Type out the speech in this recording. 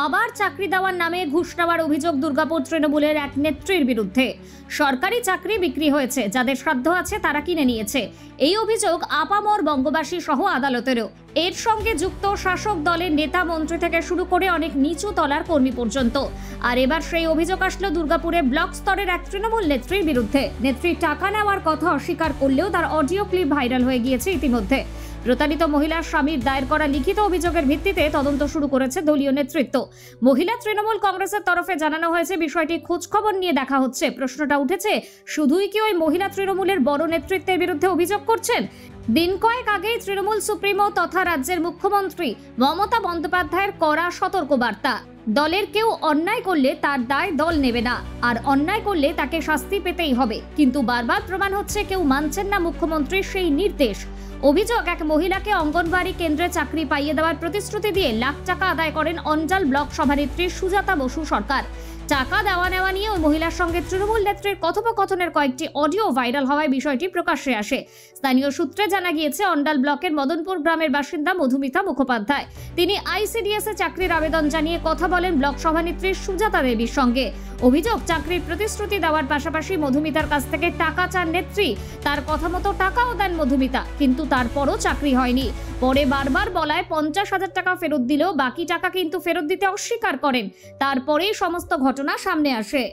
আবার চাকরি দেওয়ার নামে ঘুষ নেওয়ার অভিযোগ দুর্গাপুর তৃণমূলের এক নেত্রীর বিরুদ্ধে। সরকারি চাকরি বিক্রি হয়েছে, যাদের সাধ্য আছে তারা কিনে নিয়েছে, এই অভিযোগ আপামর বঙ্গবাসী সহ আদালতেরও। এর সঙ্গে যুক্ত শাসক দলের নেতা মন্ত্রী থেকে শুরু করে অনেক নিচু তলার কর্মী পর্যন্ত। আর এবার সেই অভিযোগ আসলো দুর্গাপুরে ব্লক স্তরের এক তৃণমূল নেত্রীর বিরুদ্ধে। নেত্রী টাকা নেওয়ার কথা অস্বীকার করলেও তার অডিও ক্লিপ ভাইরাল হয়ে গিয়েছে ইতিমধ্যে। প্রতারিত মহিলার স্বামীর দায়ের করা লিখিত অভিযোগের ভিত্তিতে তদন্ত শুরু করেছে দলীয় নেতৃত্ব। মহিলা তৃণমূল কংগ্রেসের তরফে জানানো হয়েছে বিষয়টি খোঁজখবর নিয়ে দেখা হচ্ছে। প্রশ্নটা উঠেছে, শুধুই কি ওই মহিলা তৃণমূলের বড় নেতৃত্বের বিরুদ্ধে অভিযোগ করছেন? দিন কয়েক আগেই তৃণমূল সুপ্রিমো তথা রাজ্যের মুখ্যমন্ত্রী মমতা বন্দ্যোপাধ্যায়ের কড়া সতর্কবার্তা, দলের কেউ অন্যায় করলে তার দায় দল নেবে না, আর অন্যায় করলে তাকে শাস্তি পেতেই হবে। কিন্তু বারবার প্রমাণ হচ্ছে কেউ মানছেন না মুখ্যমন্ত্রীর সেই নির্দেশ। অভিযোগ, এক মহিলাকে অঙ্গনবাড়ি কেন্দ্রে চাকরি পাইয়ে দেওয়ার প্রতিশ্রুতি দিয়ে লাখ টাকা আদায় করেন অঞ্জাল ব্লক সভানেত্রী সুজাতা বসু সরকার। টাকা দেওয়া নেওয়া নিয়ে ওই মহিলার সঙ্গে তৃণমূল নেত্রীর কথোপকথনের কয়েকটি অডিও ভাইরাল হওয়ায় বিষয়টি প্রকাশ্যে আসে। স্থানীয় সূত্রে জানা গিয়েছে, অন্ডাল ব্লকের মদনপুর গ্রামের বাসিন্দা মধুমিতা মুখোপাধ্যায়। তিনি আইসিডিএস এ চাকরির আবেদন জানিয়ে কথা বলেন ব্লক সভানেত্রী সুজাতা দেবীর সঙ্গে। অভিযোগ, চাকরির প্রতিশ্রুতি দেওয়ার পাশাপাশি মধুমিতার কাছ থেকে টাকা চান নেত্রী। তার কথা মতো টাকাও দেন মধুমিতা, কিন্তু তারপরও চাকরি হয়নি। পরে বারবার বলায় 50,000 টাকা ফেরত দিলেও বাকি টাকা কিন্তু ফেরত দিতে অস্বীকার করেন। তারপরেই সমস্ত ঘটনা সামনে আসে।